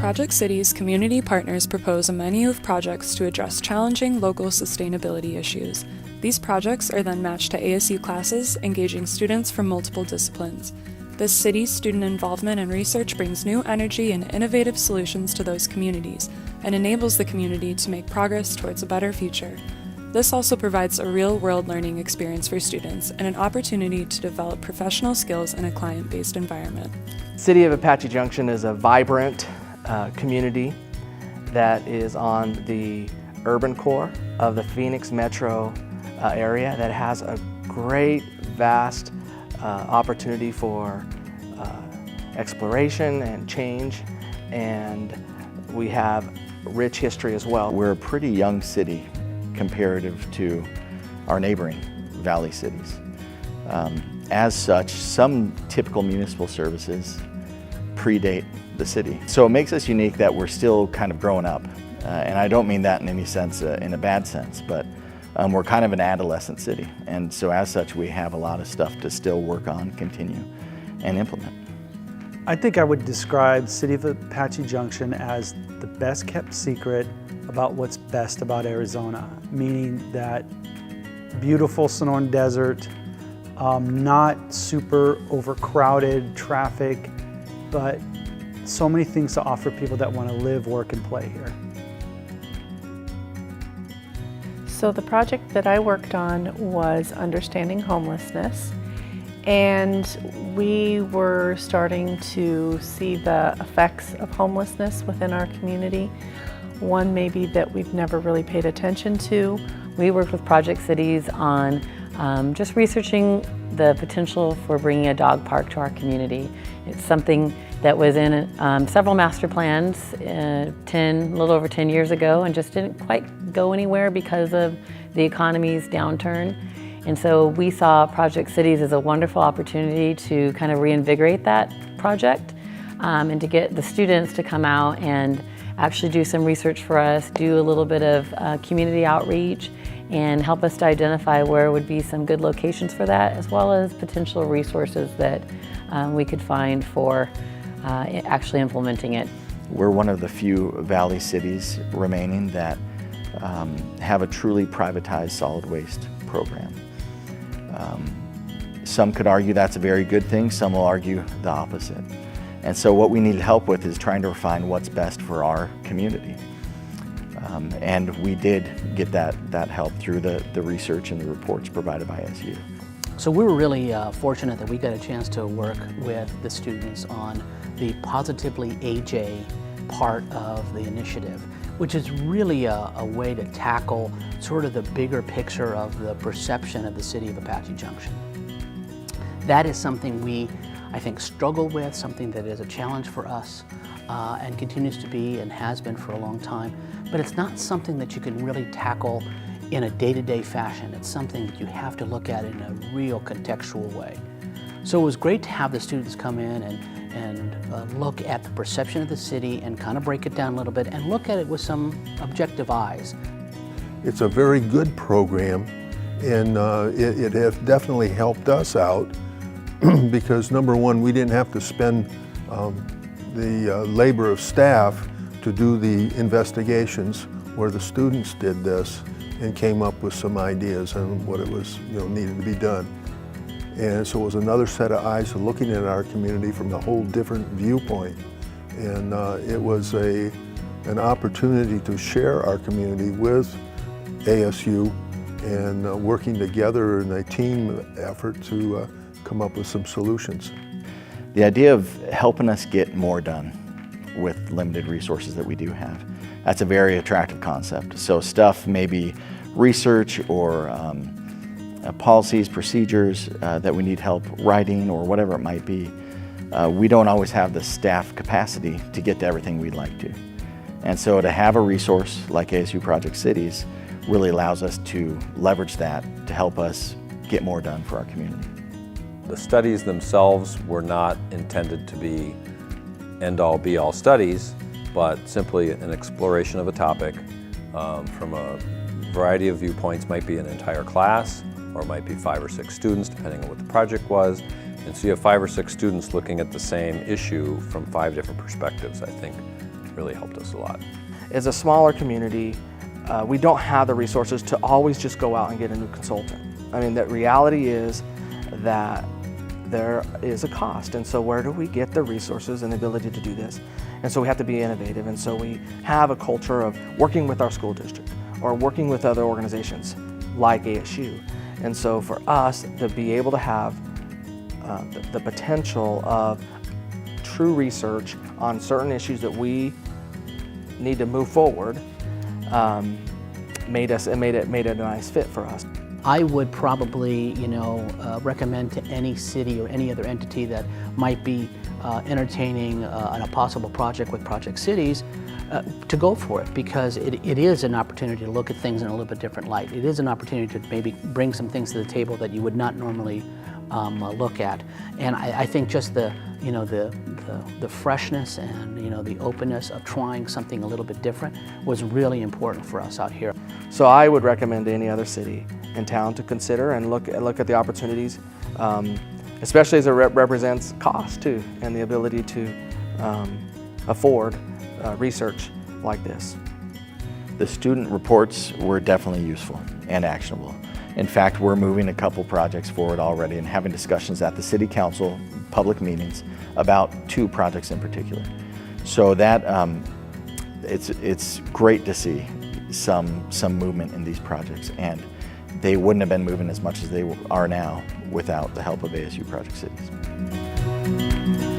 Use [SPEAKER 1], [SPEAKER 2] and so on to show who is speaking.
[SPEAKER 1] Project Cities, community partners propose a menu of projects to address challenging local sustainability issues. These projects are then matched to ASU classes, engaging students from multiple disciplines. This city's student involvement and research brings new energy and innovative solutions to those communities, and enables the community to make progress towards a better future. This also provides a real-world learning experience for students and an opportunity to develop professional skills in a client-based environment.
[SPEAKER 2] City of Apache Junction is a vibrant community that is on the urban core of the Phoenix metro area that has a great, vast opportunity for exploration and change, and we have rich history as well.
[SPEAKER 3] We're a pretty young city comparative to our neighboring valley cities. As such, some typical municipal services predate the city. So it makes us unique that we're still kind of growing up. And I don't mean that in any sense, in a bad sense, but we're kind of an adolescent city. And so as such, we have a lot of stuff to still work on, continue, and implement.
[SPEAKER 4] I think I would describe City of Apache Junction as the best kept secret about what's best about Arizona, meaning that beautiful Sonoran Desert, not super overcrowded traffic, but so many things to offer people that want to live, work, and play here.
[SPEAKER 5] So the project that I worked on was understanding homelessness, and we were starting to see the effects of homelessness within our community. One maybe that we've never really paid attention to.
[SPEAKER 6] We worked with Project Cities on just researching the potential for bringing a dog park to our community. It's something that was in several master plans a little over 10 years ago, and just didn't quite go anywhere because of the economy's downturn. And so we saw Project Cities as a wonderful opportunity to kind of reinvigorate that project and to get the students to come out and actually do some research for us, do a little bit of community outreach, and help us to identify where would be some good locations for that, as well as potential resources that we could find for actually implementing it.
[SPEAKER 3] We're one of the few valley cities remaining that have a truly privatized solid waste program. Some could argue that's a very good thing, some will argue the opposite. And so what we need help with is trying to find what's best for our community. And we did get that help through the research and the reports provided by ASU.
[SPEAKER 7] So we were really fortunate that we got a chance to work with the students on the Positively AJ part of the initiative, which is really a way to tackle sort of the bigger picture of the perception of the City of Apache Junction. That is something we, I think, struggle with, something that is a challenge for us and continues to be and has been for a long time. But it's not something that you can really tackle in a day-to-day fashion. It's something that you have to look at in a real contextual way. So it was great to have the students come in and look at the perception of the city and kind of break it down a little bit and look at it with some objective eyes.
[SPEAKER 8] It's a very good program, and it has definitely helped us out because number one, we didn't have to spend the labor of staff to do the investigations, where the students did this and came up with some ideas on what it was needed to be done. And so it was another set of eyes looking at our community from a whole different viewpoint. And it was an opportunity to share our community with ASU and working together in a team effort to come up with some solutions.
[SPEAKER 3] The idea of helping us get more done with limited resources that we do have, that's a very attractive concept. So stuff, maybe research or policies, procedures that we need help writing or whatever it might be, we don't always have the staff capacity to get to everything we'd like to. And so to have a resource like ASU Project Cities really allows us to leverage that to help us get more done for our community.
[SPEAKER 9] The studies themselves were not intended to be end-all be-all studies, but simply an exploration of a topic from a variety of viewpoints. Might be an entire class, or it might be 5 or 6 students, depending on what the project was. And so you have 5 or 6 students looking at the same issue from 5 different perspectives. I think really helped us a lot.
[SPEAKER 2] As a smaller community, we don't have the resources to always just go out and get a new consultant. I mean, the reality is that there is a cost, and so where do we get the resources and the ability to do this? And so we have to be innovative, and so we have a culture of working with our school district or working with other organizations like ASU. And so for us to be able to have the potential of true research on certain issues that we need to move forward made it a nice fit for us.
[SPEAKER 7] I would probably, recommend to any city or any other entity that might be entertaining a possible project with Project Cities to go for it, because it is an opportunity to look at things in a little bit different light. It is an opportunity to maybe bring some things to the table that you would not normally look at. And I think just the freshness and the openness of trying something a little bit different was really important for us out here.
[SPEAKER 2] So I would recommend to any other city in town to consider and look at the opportunities, especially as it represents cost too, and the ability to afford research like this.
[SPEAKER 3] The student reports were definitely useful and actionable. In fact, we're moving a couple projects forward already and having discussions at the City Council public meetings about 2 projects in particular. So that it's great to see some movement in these projects, and they wouldn't have been moving as much as they are now without the help of ASU Project Cities.